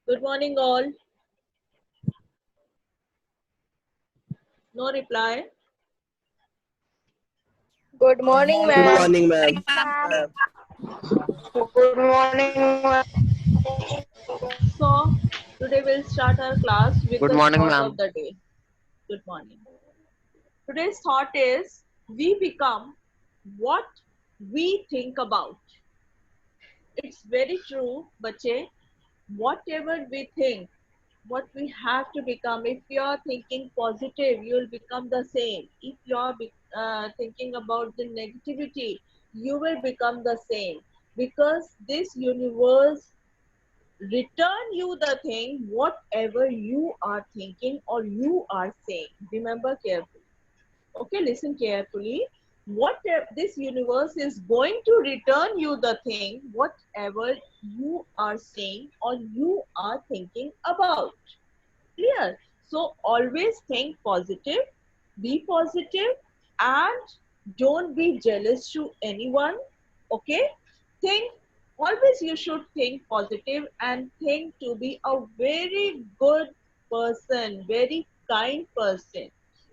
Good morning, all. No reply. Good morning, Good ma'am. morning, ma'am. Good morning, ma'am. So, today we'll start our class with Good the morning, thought of ma'am. the day. Good morning. Today's thought is we become what we think about. It's very true, bache. Whatever we think, what we have to become. If you are thinking positive, you will become the same. If you are thinking about the negativity, you will become the same. Because this universe return you the thing whatever you are thinking or you are saying. Remember carefully. Okay, listen carefully. What this universe is going to return you the thing whatever you are saying or you are thinking about. Clear? So always think positive, be positive, and don't be jealous to anyone. Okay? Think always you should think positive and think to be a very good person, very kind person,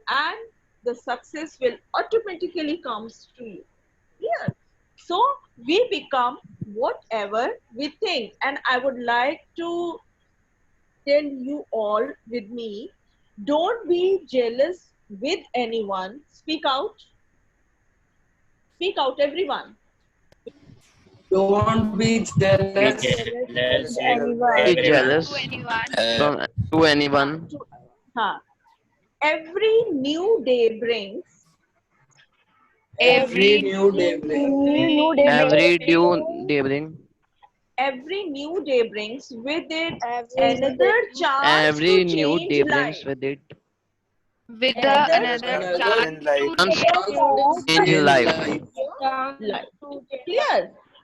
and the success will automatically comes to you. Clear? So we become whatever we think, and I would like to tell you all with me, don't be jealous with anyone. Speak out, everyone. Don't be Be jealous. jealous with Be anyone. jealous from to Huh, anyone. huh. Every new day brings Every Every new day brings new day brings Every due day bring. every new day brings with it every new day another chance to Every new change day brings life. with it with the Another another another chance in life. to chance change chance chance to to change in change life. life. life. Clear?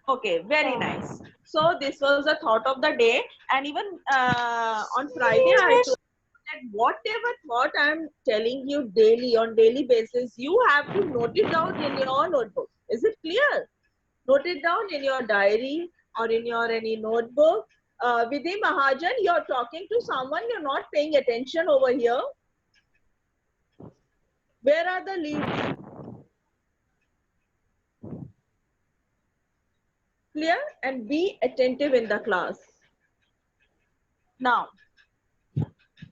Okay, very nice. So this was the thought of the day, and even on Friday I told that whatever thought I'm telling you daily on daily basis, you have to note it down in your notebook. Is it clear? Note it down in your diary or in your any notebook. Vidhi Mahajan, you're talking to someone, you're not paying attention over here. Where are the leads? Clear? And be attentive in the class. Now,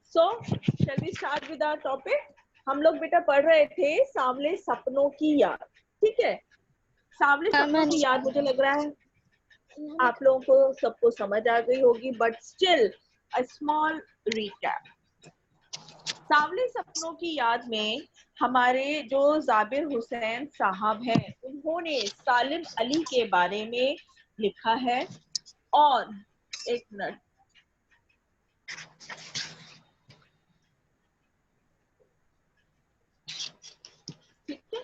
so shall we start with our topic? हम लोग बेटा पढ़ रहे थे सांवले सपनों की याद. ठीक है? सांवले सपनों की याद मुझे लग रहा है आप लोगों को सबको समझ आ गई होगी, but still a small recap. सांवले सपनों की याद में हमारे जो जाबिर हुसैन साहब हैं, उन्होंने सालिम अली के बारे में लिखा है. और एक मिनट, ठीक है,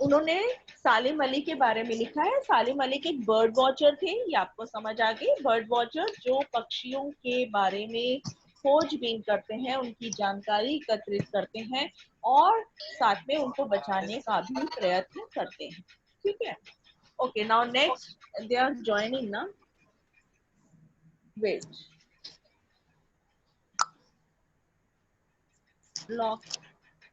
उन्होंने सालिम अली के बारे में लिखा है. सालिम अली के एक बर्ड वॉचर थे, ये आपको समझ आ गई. बर्ड वॉचर जो पक्षियों के बारे में खोजबीन करते हैं, उनकी जानकारी एकत्रित करते हैं और साथ में उनको बचाने का भी प्रयत्न करते हैं. ठीक है? Okay, now next they are joining ना. Wait, lock.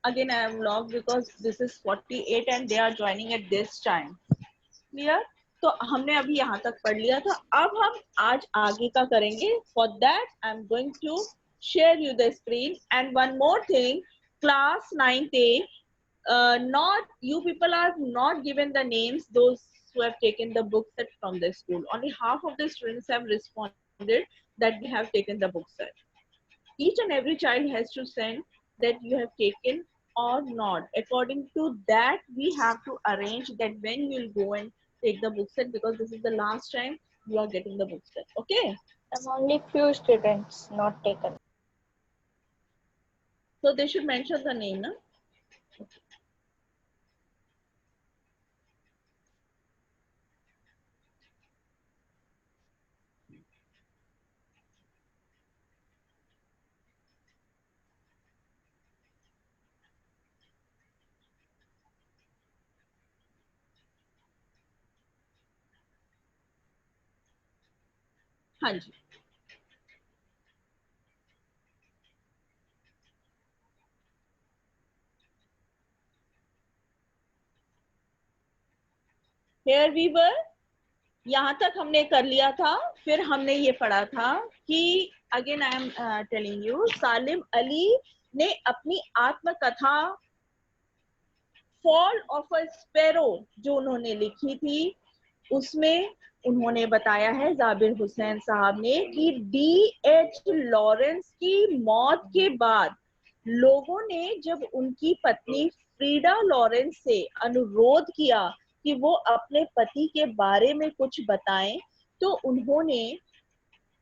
Again, I am logged because this is 48 and they are joining at this time. Clear? तो हमने अभी यहाँ तक पढ़ लिया था. अब हम आज आगे का करेंगे. For that, I am going to share you the screen. And one more thing, class 9th A, not you people are not given the names. Those who have taken the book set from the school. Only half of the students have responded that they have taken the book set. Each and every child has to send that you have taken or not. According to that, we have to arrange that when you will go and take the book set, because this is the last time you are getting the book set. Okay? only few students not taken. So they should mention the name, na? हाँ जी. Here we were, यहाँ तक हमने कर लिया था. फिर हमने ये पढ़ा था कि again I am telling you, Salim Ali ने अपनी आत्मकथा फॉल ऑफ अ स्पैरो जो उन्होंने लिखी थी, उसमें उन्होंने बताया है, जाबिर हुसैन साहब ने, कि D.H. लॉरेंस की मौत के बाद लोगों ने जब उनकी पत्नी फ्रीडा लॉरेंस से अनुरोध किया कि वो अपने पति के बारे में कुछ बताएं, तो उन्होंने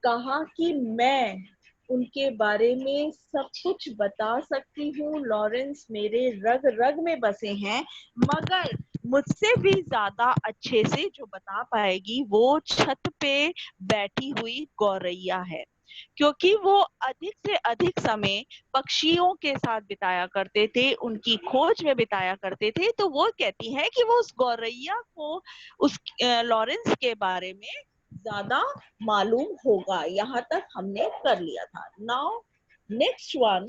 कहा कि मैं उनके बारे में सब कुछ बता सकती हूँ, लॉरेंस मेरे रग रग में बसे हैं, मगर मुझसे भी ज्यादा अच्छे से जो बता पाएगी वो छत पे बैठी हुई गौरैया है, क्योंकि वो अधिक से अधिक समय पक्षियों के साथ बिताया करते थे, उनकी खोज में बिताया करते थे. तो वो कहती है कि वो उस गौरैया को, उस लॉरेंस के बारे में ज्यादा मालूम होगा. यहाँ तक हमने कर लिया था. Now next one,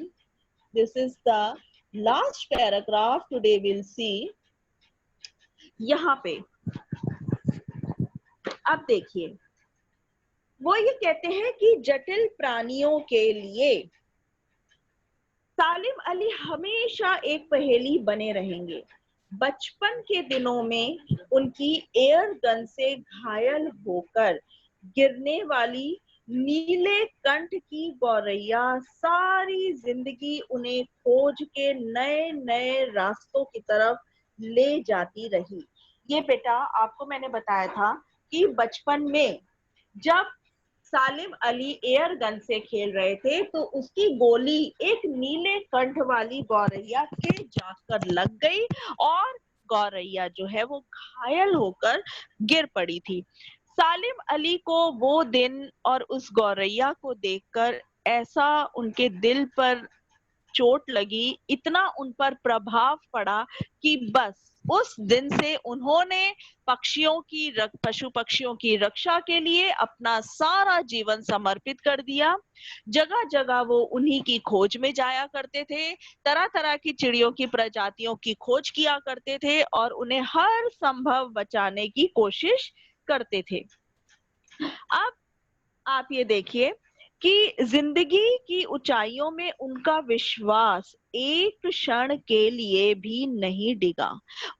this is the last paragraph today will see. यहाँ पे अब देखिए, वो ये कहते हैं कि जटिल प्राणियों के लिए सालिम अली हमेशा एक पहेली बने रहेंगे. बचपन के दिनों में उनकी एयर गन से घायल होकर गिरने वाली नीले कंठ की गौरैया सारी जिंदगी उन्हें खोज के नए नए रास्तों की तरफ ले जाती रही. ये बेटा आपको मैंने बताया था कि बचपन में जब सालिम अली एयर गन से खेल रहे थे तो उसकी गोली एक नीले कंठ वाली गौरैया के जाकर लग गई और गौरैया जो है वो घायल होकर गिर पड़ी थी. सालिम अली को वो दिन और उस गौरैया को देखकर ऐसा उनके दिल पर चोट लगी, इतना उन पर प्रभाव पड़ा कि बस उस दिन से उन्होंने पशु पक्षियों की रक्षा के लिए अपना सारा जीवन समर्पित कर दिया. जगह जगह वो उन्हीं की खोज में जाया करते थे, तरह तरह की चिड़ियों की प्रजातियों की खोज किया करते थे और उन्हें हर संभव बचाने की कोशिश करते थे. अब आप ये देखिए कि जिंदगी की ऊंचाइयों में उनका विश्वास एक क्षण के लिए भी नहीं डिगा.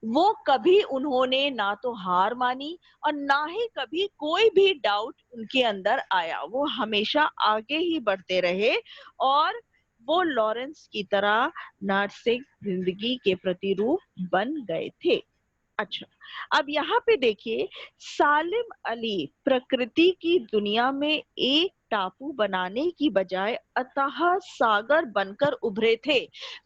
वो कभी उन्होंने ना तो हार मानी और ना ही कभी कोई भी डाउट उनके अंदर आया. वो हमेशा आगे ही बढ़ते रहे और वो लॉरेंस की तरह नर्सिंग जिंदगी के प्रतिरूप बन गए थे. अच्छा, अब यहाँ पे देखिए, सालिम अली प्रकृति की दुनिया में एक टापू बनाने की बजाय अथाह सागर बनकर उभरे थे.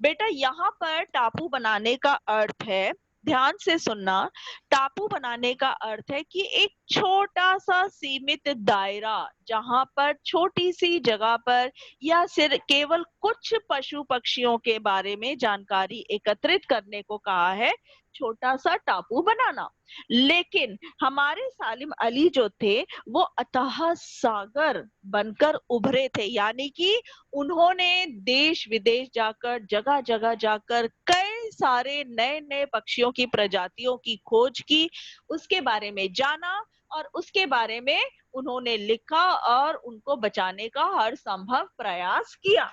बेटा यहाँ पर टापू बनाने का अर्थ है, ध्यान से सुनना, टापू बनाने का अर्थ है कि एक छोटा सा सीमित दायरा जहां पर छोटी सी जगह पर या सिर्फ केवल कुछ पशु पक्षियों के बारे में जानकारी एकत्रित करने को कहा है, छोटा सा टापू बनाना. लेकिन हमारे सालिम अली जो थे वो अथाह सागर बनकर उभरे थे, यानी कि उन्होंने देश विदेश जाकर, जगह जगह जाकर कई सारे नए नए पक्षियों की प्रजातियों की खोज की, उसके बारे में जाना और उसके बारे में उन्होंने लिखा और उनको बचाने का हर संभव प्रयास किया.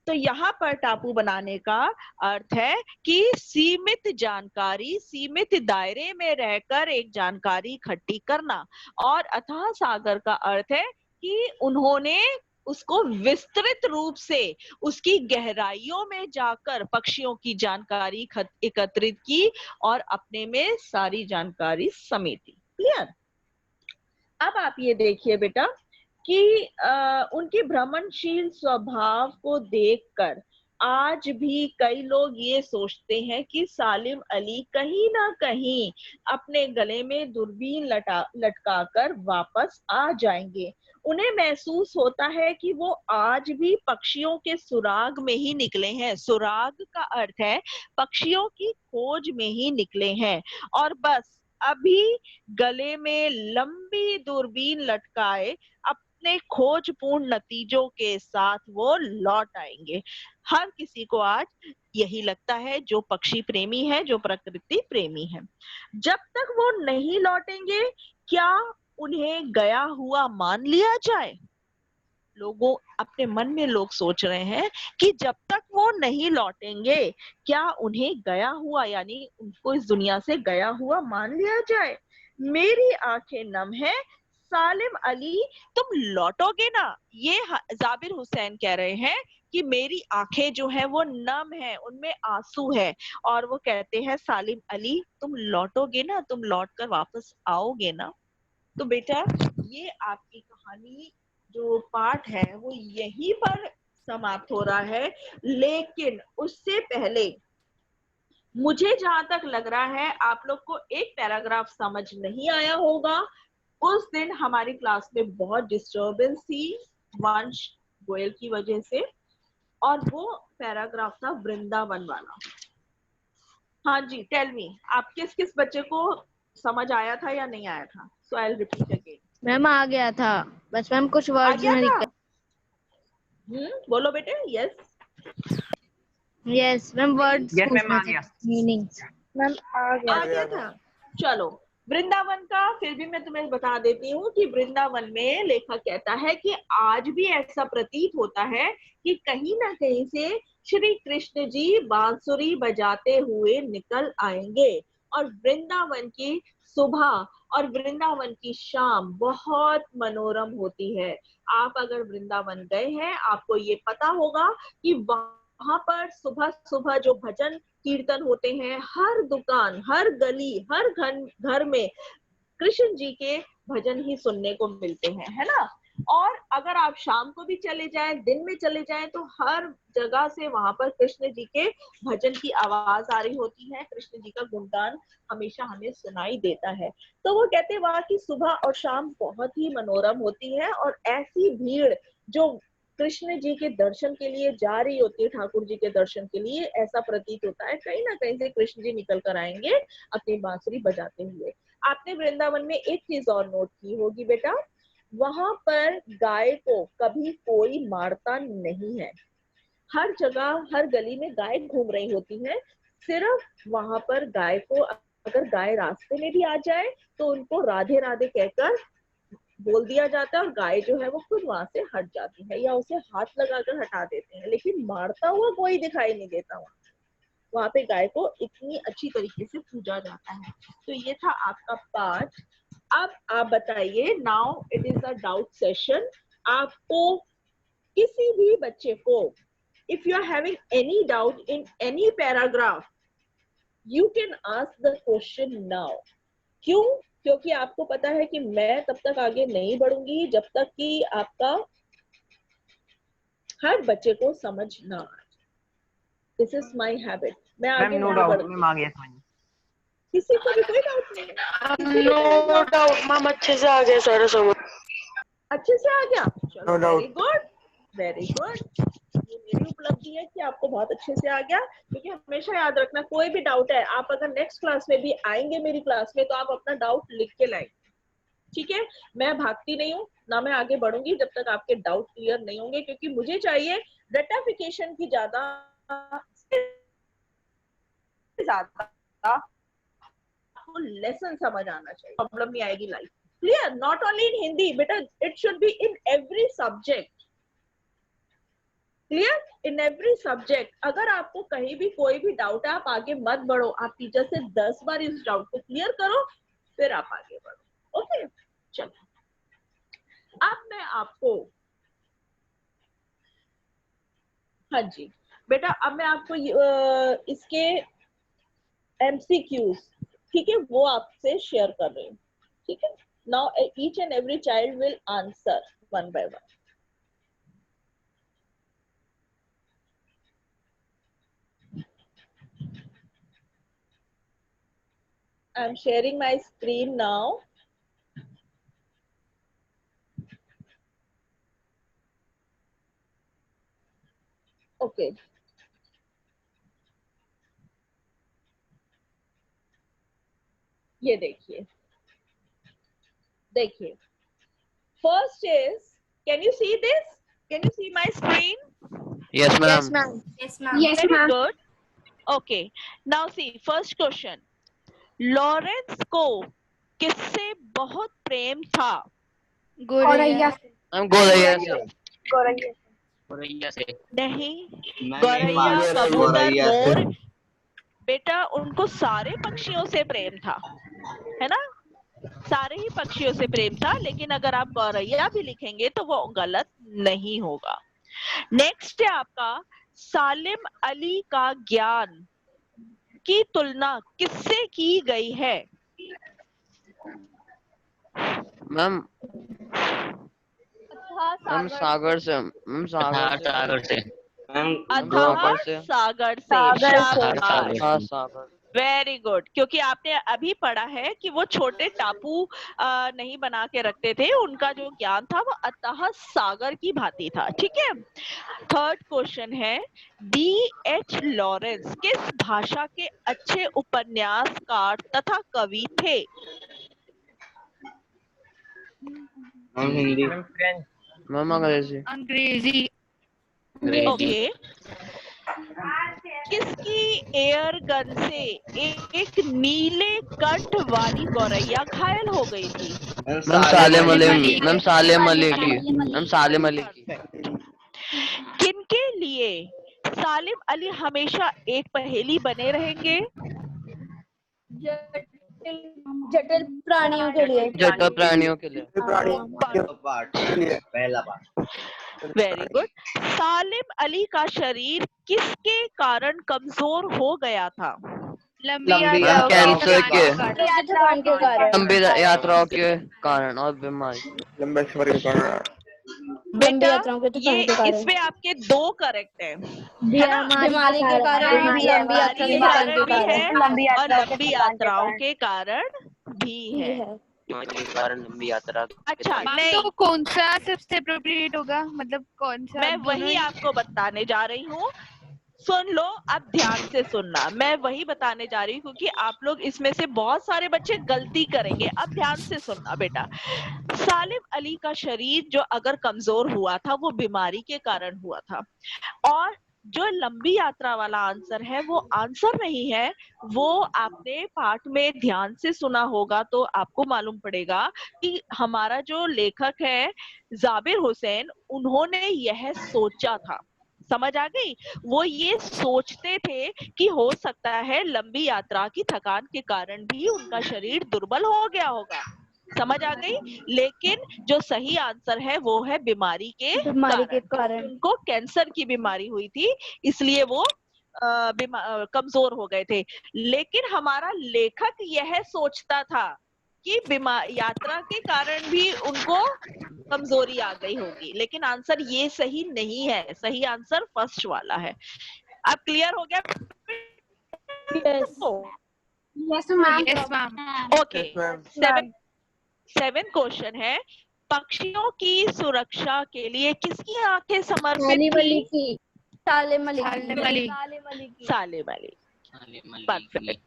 तो यहाँ पर टापू बनाने का अर्थ है कि सीमित जानकारी, सीमित दायरे में रहकर एक जानकारी इकट्ठी करना, और अथाह सागर का अर्थ है कि उन्होंने उसको विस्तृत रूप से उसकी गहराइयों में जाकर पक्षियों की जानकारी एकत्रित की और अपने में सारी जानकारी समेटी. क्लियर? अब आप ये देखिए बेटा कि उनके भ्रमणशील स्वभाव को देखकर आज भी कई लोग ये सोचते हैं कि सालिम अली कहीं ना कहीं अपने गले में दूरबीन लटकाकर वापस आ जाएंगे. उन्हें महसूस होता है कि वो आज भी पक्षियों के सुराग में ही निकले हैं. सुराग का अर्थ है पक्षियों की खोज में ही निकले हैं और बस अभी गले में लंबी दूरबीन लटकाए अपने खोजपूर्ण नतीजों के साथ वो लौट आएंगे. हर किसी को आज यही लगता है जो पक्षी प्रेमी है, जो प्रकृति प्रेमी है। जब तक वो नहीं लौटेंगे क्या उन्हें गया हुआ मान लिया जाए? लोगों अपने मन में लोग सोच रहे हैं कि जब तक वो नहीं लौटेंगे क्या उन्हें गया हुआ यानी उनको इस दुनिया से गया हुआ मान लिया जाए। मेरी आंखें नम है सालिम अली तुम लौटोगे ना? ये जाबिर हुसैन कह रहे हैं कि मेरी आंखें जो है वो नम है, उनमें आंसू है, और वो कहते हैं सालिम अली तुम लौटोगे ना, तुम लौट कर वापस आओगे ना? तो बेटा ये आपकी कहानी जो पाठ है वो यहीं पर समाप्त हो रहा है, लेकिन उससे पहले मुझे जहां तक लग रहा है आप लोग को एक पैराग्राफ समझ नहीं आया होगा। उस दिन हमारी क्लास में बहुत डिस्टरबेंस थी वंश गोयल की वजह से, और वो पैराग्राफ था वृंदावन वाला। हाँ जी, टेल मी, आप किस किस बच्चे को समझ आया था या नहीं आया था? So I will repeat again. Ma'am आ गया था, बस मैम कुछ आ वर्ड्स गया में था? दिक्कत। बोलो बेटे। Yes yes ma'am, words yes ma'am पूछने आ थे, गया। मीनिंग्स। मैम आ गया था। चलो वृंदावन का फिर भी मैं तुम्हें बता देती हूँ कि वृंदावन में लेखक कहता है कि आज भी ऐसा प्रतीत होता है कि कहीं ना कहीं से श्री कृष्ण जी बांसुरी बजाते हुए निकल आएंगे, और वृंदावन की सुबह और वृंदावन की शाम बहुत मनोरम होती है। आप अगर वृंदावन गए हैं आपको ये पता होगा कि वहां पर सुबह सुबह जो भजन कीर्तन होते हैं, हर दुकान, हर गली, हर घर में कृष्ण जी के भजन ही सुनने को मिलते हैं, है ना? और अगर आप शाम को भी चले जाएं, दिन में चले जाएं, तो हर जगह से वहां पर कृष्ण जी के भजन की आवाज आ रही होती है, कृष्ण जी का गुणगान हमेशा हमें सुनाई देता है। तो वो कहते हैं वहां की सुबह और शाम बहुत ही मनोरम होती है, और ऐसी भीड़ जो कृष्ण जी के दर्शन के लिए जा रही होती है, ठाकुर जी के दर्शन के लिए, ऐसा प्रतीत होता है कहीं ना कहीं से कृष्ण जी निकल कर आएंगे अपनी बांसुरी बजाते हुए। आपने वृंदावन में एक चीज और नोट की होगी बेटा, वहां पर गाय को कभी कोई मारता नहीं है। हर जगह हर गली में गाय घूम रही होती है, सिर्फ वहां पर गाय को अगर गाय रास्ते में भी आ जाए तो उनको राधे राधे कहकर बोल दिया जाता है, और गाय जो है वो खुद वहां से हट जाती है या उसे हाथ लगाकर हटा देते हैं, लेकिन मारता हुआ कोई दिखाई नहीं देता। वहां पे गाय को इतनी अच्छी तरीके से पूजा जाता है। तो ये था आपका पाठ। अब आप बताइए, now it is a doubt session. आपको किसी भी बच्चे को, if you are having any doubt in any paragraph, you can ask the question now. क्यों? क्योंकि आपको पता है कि मैं तब तक आगे नहीं बढ़ूंगी जब तक कि आपका हर बच्चे को समझ ना आए। This is my habit. मैं मैम आगे नो नहीं डाउट बढ़ूंगी। मैम आ गया समझ। किसी को भी कोई डाउट नहीं है? किसी भी नो पैराग्राफ डाउट मैम, अच्छे से आ गया सारा समझ। अच्छे से आ गया? चलो No doubt. Very good, very good. ये मेरी उपलब्धि है कि आपको बहुत अच्छे से आ गया। क्योंकि हमेशा याद रखना, कोई भी डाउट है, आप अगर नेक्स्ट क्लास में भी आएंगे मेरी क्लास में, तो आप अपना डाउट लिख के लाएंगे, ठीक है? मैं भागती नहीं हूँ, ना मैं आगे बढ़ूंगी जब तक आपके डाउट क्लियर नहीं होंगे, क्योंकि मुझे चाहिए रेटाफिकेशन की ज्यादा आपको लेसन समझ आना चाहिए, प्रॉब्लम नहीं आएगी life. Clear? Not only in Hindi बेटा, it should be in every subject. Clear? In every subject. अगर आपको कहीं भी कोई भी डाउट है, आप आगे मत बढ़ो, आप टीचर से 10 बार इस डाउट को क्लियर करो, फिर आप आगे बढ़ो। ओके, चलो अब मैं आपको, हाँ जी बेटा, अब मैं आपको इसके MCQs, ठीक है, वो आपसे शेयर कर रही हूँ, ठीक है? Now each and every child will answer one by one. I am sharing my screen now. Okay. ये देखिए, देखिए, first is, can you see this? Can you see my screen? Yes, ma'am. Yes ma'am. Very good. Okay, now see first question. Lawrence को किससे बहुत प्रेम था? गोरैया ma'am गोरैया से। गोरैया से। नहीं, मैं गौरैया, नहीं पास, कबूतर, गोरैया से। मोर, बेटा उनको सारे पक्षियों से प्रेम था, है ना? सारे ही पक्षियों से प्रेम था, लेकिन अगर आप गौरैया भी लिखेंगे तो वो गलत नहीं होगा। नेक्स्ट है आपका, सालिम अली का ज्ञान की तुलना किससे की गई है? मैम सागर से। मैम अथाह सागर सागर से। अथाह सागर से। सागर से। सागर से। शाबाश, हाँ सागर। Very good. क्योंकि आपने अभी पढ़ा है कि वो छोटे टापू नहीं बना के रखते थे, उनका जो ज्ञान था वो अतः सागर की भांति था। ठीक है। थर्ड क्वेश्चन है, D.H. लॉरेंस किस भाषा के अच्छे उपन्यासकार तथा कवि थे? हिंदी। मैम अंग्रेजी। अंग्रेजी ओके। किसकी एयर गन से एक नीले कंठ वाली गौरैया घायल हो गई थी? मैम सालिम अली। मलिक। मैम सालिम अली की। मैम सालिम अली की। किनके लिए सालिम अली हमेशा एक पहेली बने रहेंगे? जटिल प्राणियों के लिए। जटिल प्राणियों के लिए। पहला part. Very good. Salim Ali का शरीर किसके कारण कमजोर हो गया था? लंबी लंबी मैम कैंसर के। थकान के कारण। लंबी यात्राओं के कारण और बीमारी। लंबी बेटा यात्राओं के ये थकान के कारण। इसमें आपके दो करेक्ट है ना? बीमारी के कारण, लंबी यात्रा के थकान के भी है कारण। और लंबी यात्राओं के कारण भी है। के कारण लंबी यात्रा। अच्छा, मैम नहीं, तो कौन सा सबसे अप्रोप्रिएट होगा, मतलब कौन सा? मैं दोनों वही ही? आपको बताने जा रही हूँ। सुन लो, अब ध्यान से सुनना। मैं वही बताने जा रही हूँ क्योंकि आप लोग इसमें से बहुत सारे बच्चे गलती करेंगे। अब ध्यान से सुनना बेटा। सालिम अली का शरीर जो अगर कमजोर हुआ था वो बीमारी के कारण हुआ था, और जो लंबी यात्रा वाला आंसर है वो आंसर नहीं है। वो आपने पाठ में ध्यान से सुना होगा तो आपको मालूम पड़ेगा कि हमारा जो लेखक है जाबिर हुसैन, उन्होंने यह सोचा था। समझ आ गई? वो ये सोचते थे कि हो सकता है लंबी यात्रा की थकान के कारण भी उनका शरीर दुर्बल हो गया होगा। समझ आ गई? लेकिन जो सही आंसर है वो है बीमारी के कारण। उनको कैंसर की बीमारी हुई थी, इसलिए वो कमजोर हो गए थे। लेकिन हमारा लेखक यह सोचता था कि यात्रा के कारण भी उनको कमजोरी आ गई होगी, लेकिन आंसर ये सही नहीं है। सही आंसर फर्स्ट वाला है। अब क्लियर हो गया? Yes ma'am. Okay. Seven question है, पक्षियों की सुरक्षा के लिए किसकी आंखें समर्पित थी? सालिम अली। सालिम अली। परफेक्ट।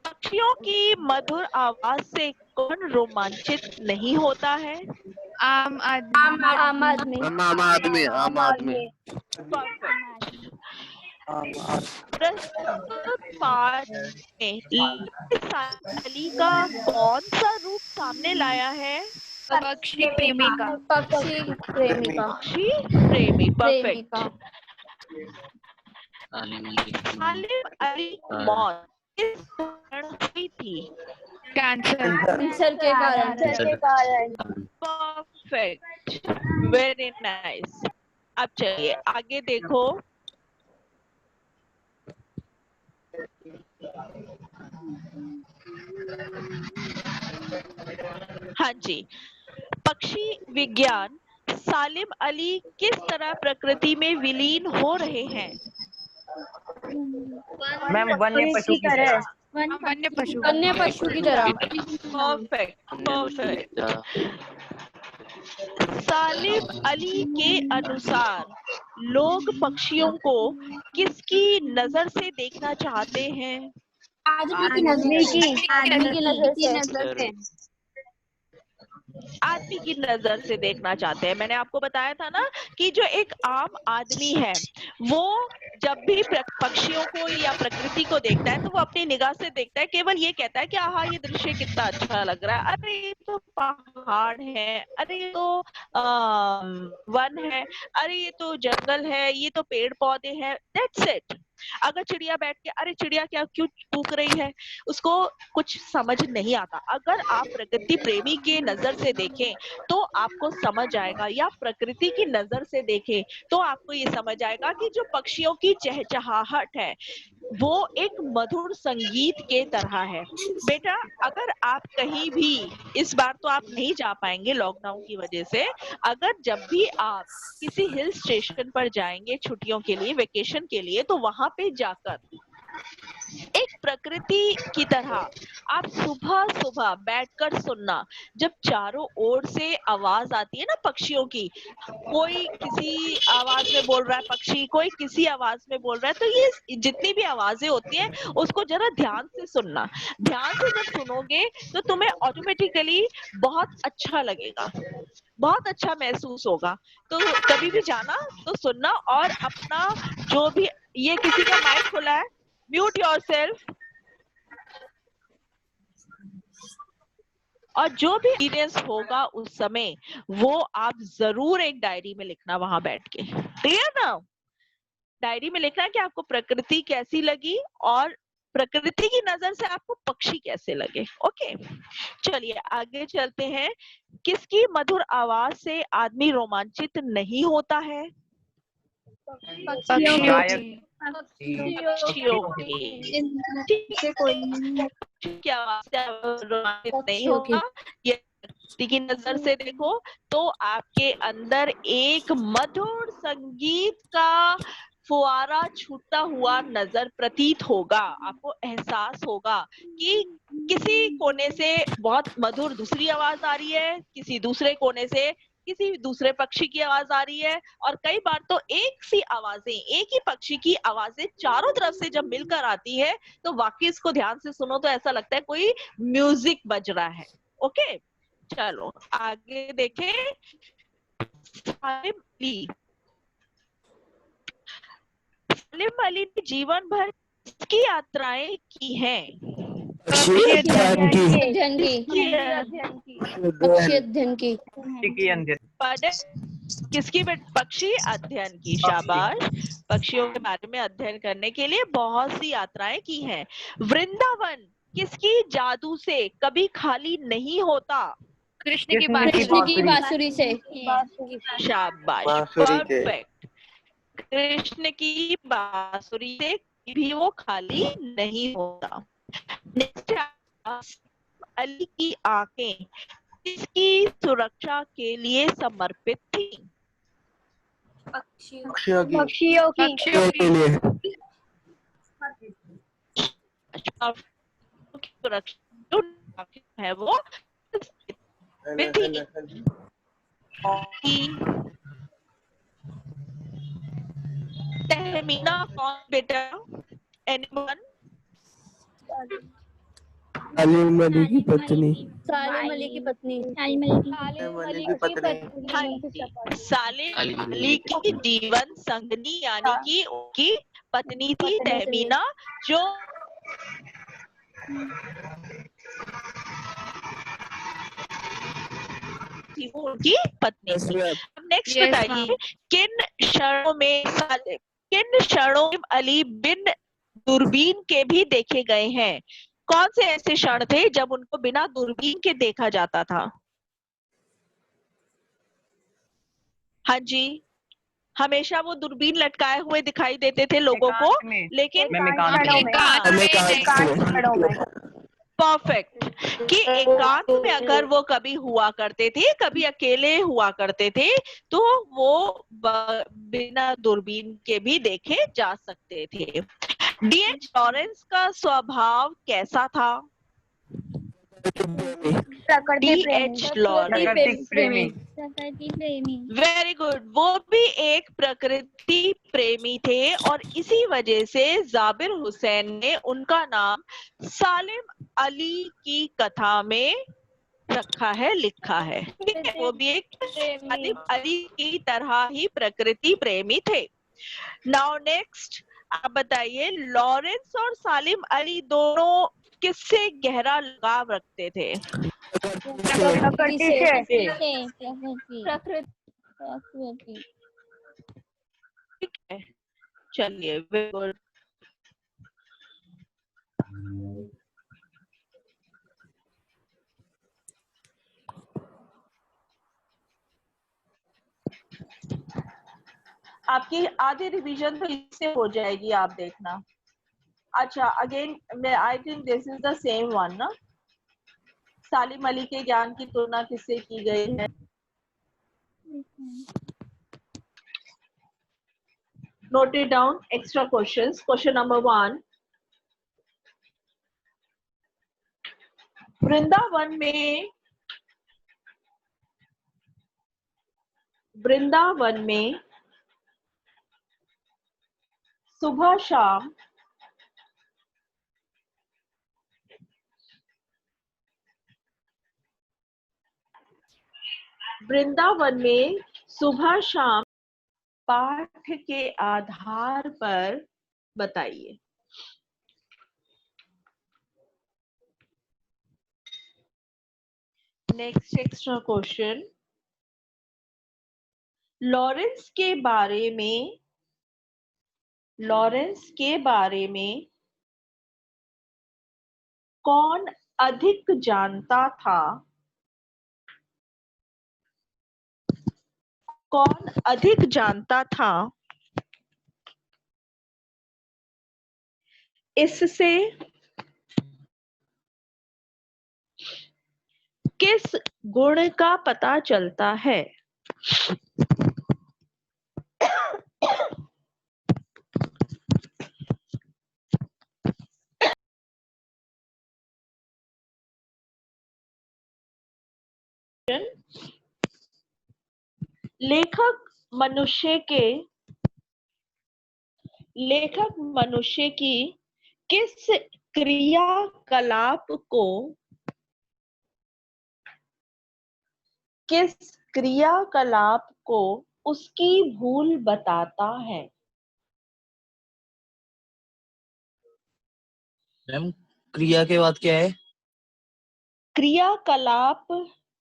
पक्षियों की मधुर आवाज से कौन रोमांचित नहीं होता है? आम आदमी। आम आदमी। आम आदमी। आम आदमी। परफेक्ट। प्रस्तुत पाठ में सालिम अली का कौन सा रूप सामने लाया है? पक्षी प्रेमिका। पक्षी प्रेमिका। पक्षी प्रेमी। परफेक्ट। सालिम अली की मौत किस कारण हुई थी? कैंसर के कारण। Perfect, very nice. अब चलिए आगे देखो। हाँ जी, पक्षी विज्ञान सालिम अली किस तरह प्रकृति में विलीन हो रहे हैं? मैम वन्य पशु की तरह। वन्य पशु की तरह। Perfect, perfect. सालिम अली के अनुसार लोग पक्षियों को किसकी नजर से देखना चाहते हैं? आदमी की नजर से। आदमी की नजर से देखना चाहते हैं। मैंने आपको बताया था ना कि जो एक आम आदमी है वो जब भी पक्षियों को या प्रकृति को देखता है तो वो अपनी निगाह से देखता है, केवल ये कहता है कि आहा ये दृश्य कितना अच्छा लग रहा है, अरे ये तो पहाड़ है, अरे ये तो वन है, अरे ये तो जंगल है, ये तो पेड़ पौधे हैं, दैट्स इट। अगर चिड़िया बैठ के अरे चिड़िया क्या क्यों कूक रही है, उसको कुछ समझ नहीं आता। अगर आप प्रकृति प्रेमी के नजर से देखें तो आपको समझ आएगा, या प्रकृति की नजर से देखें तो आपको ये समझ आएगा कि जो पक्षियों की चहचहाहट है वो एक मधुर संगीत के तरह है। बेटा अगर आप कहीं भी, इस बार तो आप नहीं जा पाएंगे लॉकडाउन की वजह से, अगर जब भी आप किसी हिल स्टेशन पर जाएंगे छुट्टियों के लिए, वेकेशन के लिए, तो वहां पे जाकर एक प्रकृति की तरह आप सुबह सुबह बैठकर सुनना, जब चारों ओर से आवाज आती है ना पक्षियों की, कोई किसी आवाज में बोल रहा है पक्षी, कोई किसी आवाज में बोल रहा है, तो ये जितनी भी आवाजें होती हैं उसको जरा ध्यान से सुनना। ध्यान से जब सुनोगे तो तुम्हें ऑटोमेटिकली बहुत अच्छा लगेगा, बहुत अच्छा महसूस होगा। तो कभी भी जाना तो सुनना, और अपना जो भी, ये किसी का माइक खुला है, म्यूट योरसेल्फ। और जो भी एक्सपीरियंस होगा उस समय वो आप जरूर एक डायरी में लिखना वहां बैठ के, क्लियर ना? डायरी में लिखना कि आपको प्रकृति कैसी लगी और प्रकृति की नजर से आपको पक्षी कैसे लगे। ओके चलिए आगे चलते हैं। किसकी मधुर आवाज से आदमी रोमांचित नहीं होता है? पक्षियों की आवाज से रोमांचित नहीं होगा। ये व्यक्ति की नजर से देखो तो आपके अंदर एक मधुर संगीत का फुआरा छूटता हुआ नजर प्रतीत होगा। आपको एहसास होगा कि किसी कोने से बहुत मधुर दूसरी आवाज आ रही है, किसी दूसरे कोने से किसी दूसरे पक्षी की आवाज आ रही है, और कई बार तो एक सी आवाजें, एक ही पक्षी की आवाजें चारों तरफ से जब मिलकर आती है तो वाकई इसको ध्यान से सुनो तो ऐसा लगता है कोई म्यूजिक बज रहा है। ओके चलो आगे देखें। सालिम अली ने जीवन भर किसकी यात्राएं की हैं? अध्ययन की किसकी? पक्षी अध्ययन की। शाबाश, पक्षियों के बारे में अध्ययन करने के लिए बहुत सी यात्राएं की हैं। वृंदावन किसकी जादू से कभी खाली नहीं होता? कृष्ण की बांसुरी से। शाबाश, परफेक्ट। कृष्ण की बांसुरी से भी वो खाली नहीं होता। अली की आंखें किसकी सुरक्षा के लिए समर्पित थी? पक्षियों की सुरक्षा है वो तहमीना कौन बेटा? एनीवन? सालिम अली की पत्नी। सालिम अली की पत्नी। सालिम अली की जीवन संगनी यानी कि उनकी पत्नी थी तहमीना, जो उनकी पत्नी थी। अब नेक्स्ट बताइए किन क्षणों में अली बिन दूरबीन के भी देखे गए हैं? कौन से ऐसे क्षण थे जब उनको बिना दूरबीन के देखा जाता था? हाँ जी, हमेशा वो दूरबीन लटकाए हुए दिखाई देते थे लोगों को, लेकिन परफेक्ट कि एकांत में अगर वो कभी हुआ करते थे, कभी अकेले हुआ करते थे, तो वो बिना दूरबीन के भी देखे जा सकते थे। D.H. लॉरेंस का स्वभाव कैसा था? D.H. लॉरेंस वेरी गुड, वो भी एक प्रकृति प्रेमी थे और इसी वजह से जाबिर हुसैन ने उनका नाम सालिम अली की कथा में रखा है, लिखा है, ठीक है। वो भी एक सालिम अली की तरह ही प्रकृति प्रेमी थे। नाउ नेक्स्ट, आप बताइए, लॉरेंस और सालिम अली दोनों किससे गहरा लगाव रखते थे? प्रकृति से। प्रकृति। ठीक है, चलिए, वेरी गुड। आपकी आधी रिवीजन तो इससे हो जाएगी, आप देखना। अच्छा, again I think this is the same one ना। सालिम अली के ज्ञान की तुलना किससे की गई है? Note it down, extra questions. Question number 1, Vrindavan में सुबह शाम पाठ के आधार पर बताइए। नेक्स्ट एक्स्ट्रा क्वेश्चन, लॉरेंस के बारे में कौन अधिक जानता था? कौन अधिक जानता था? इससे किस गुण का पता चलता है? लेखक मनुष्य की किस क्रियाकलाप को उसकी भूल बताता है? मैम, क्रिया के बाद क्या है? क्रियाकलाप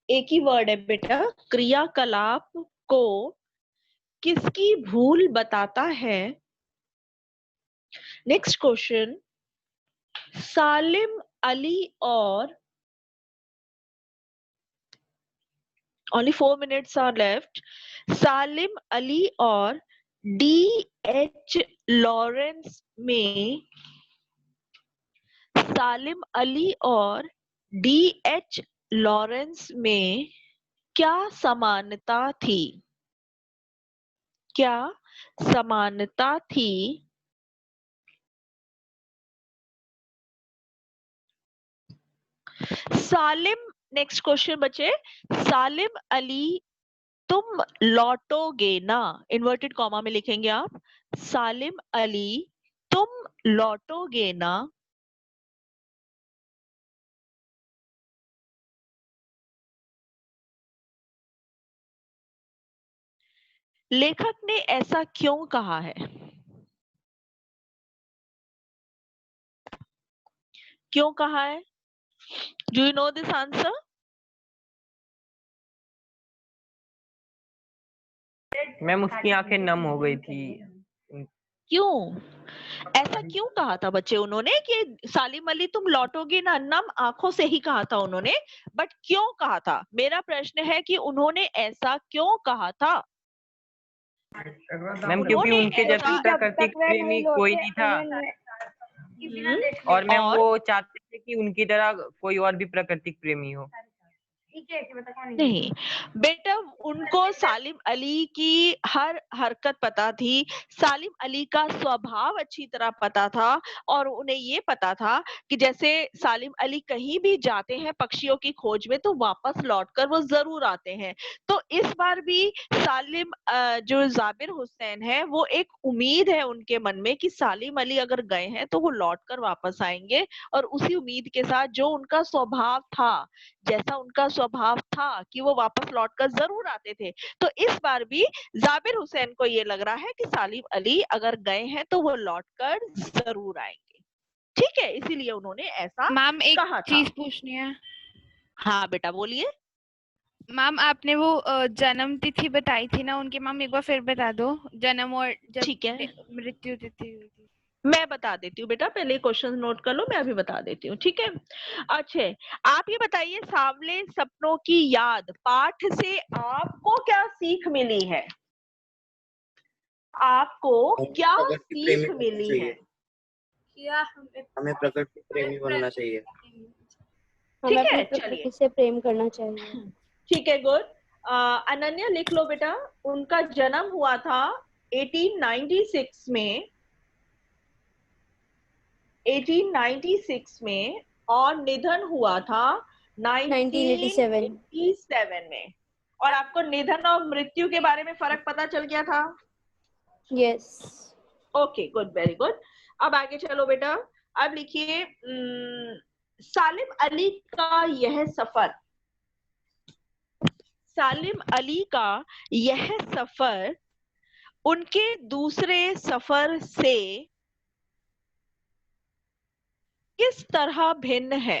एक ही वर्ड है बेटा। क्रियाकलाप को किसकी भूल बताता है? नेक्स्ट क्वेश्चन, सालिम अली और only 4 minutes are left. सालिम अली और D.H. लॉरेंस में क्या समानता थी? नेक्स्ट क्वेश्चन बचे, सालिम अली तुम लौटोगे ना, इन्वर्टेड कॉमा में लिखेंगे आप, सालिम अली तुम लौटोगे ना। लेखक ने ऐसा क्यों कहा है? क्यों कहा है? Do you know this answer? Ma'am उसकी आंखें नम हो गई थी। क्यों? ऐसा क्यों कहा था बच्चे उन्होंने कि सालिम अली तुम लौटोगे ना? नम आंखों से ही कहा था उन्होंने, बट क्यों कहा था? मेरा प्रश्न है कि उन्होंने ऐसा क्यों कहा था? मैम क्योंकि उनके जैसा प्राकृतिक प्रेमी कोई नहीं था, और मैम वो चाहते थे कि उनकी तरह कोई और भी प्राकृतिक प्रेमी हो। नहीं बेटा, उनको सालिम अली की हर हरकत पता थी, सालिम अली का स्वभाव अच्छी तरह पता था, और उन्हें ये पता था कि जैसे सालिम अली कहीं भी जाते हैं पक्षियों की खोज में तो वापस लौटकर वो जरूर आते हैं। तो इस बार भी सालिम जो जाबिर हुसैन है वो एक उम्मीद है उनके मन में कि सालिम अली अगर गए हैं तो वो लौटकर वापस आएंगे, और उसी उम्मीद के साथ जो उनका स्वभाव था, जैसा उनका स्वभाव था कि वो वापस लौटकर जरूर आते थे, तो इस बार भी जाबिर हुसैन को ये लग रहा है कि सालिम अली अगर गए हैं तो वो लौटकर जरूर आएंगे। ठीक है, इसीलिए उन्होंने ऐसा मैम एक कहा था। चीज पूछनी है। हाँ बेटा बोलिए। मैम आपने वो जन्म तिथि बताई थी ना उनकी, मैम एक बार फिर बता दो, जन्म और जब ठीक है, मृत्यु तिथि हुई थी। मैं बता देती हूँ बेटा, पहले क्वेश्चन नोट कर लो, मैं अभी बता देती हूँ। ठीक है, अच्छा आप ये बताइए, सांवले सपनों की याद पाठ से आपको क्या सीख मिली है? आपको क्या सीख मिली है? हमें प्रकृति प्रेमी बनना चाहिए। हमें ठीक है, अपनी चलिए प्रकृति से प्रेम करना चाहिए। ठीक है, गुड। अनन्या लिख लो बेटा, उनका जन्म हुआ था 1896 में, 1896 में, और निधन हुआ था 1987 में। और आपको निधन और मृत्यु के बारे में फर्क पता चल गया था? Yes. Okay good, very good. अब आगे चलो बेटा, अब लिखिए सालिम अली का यह सफर, सालिम अली का यह सफर उनके दूसरे सफर से किस तरह भिन्न है?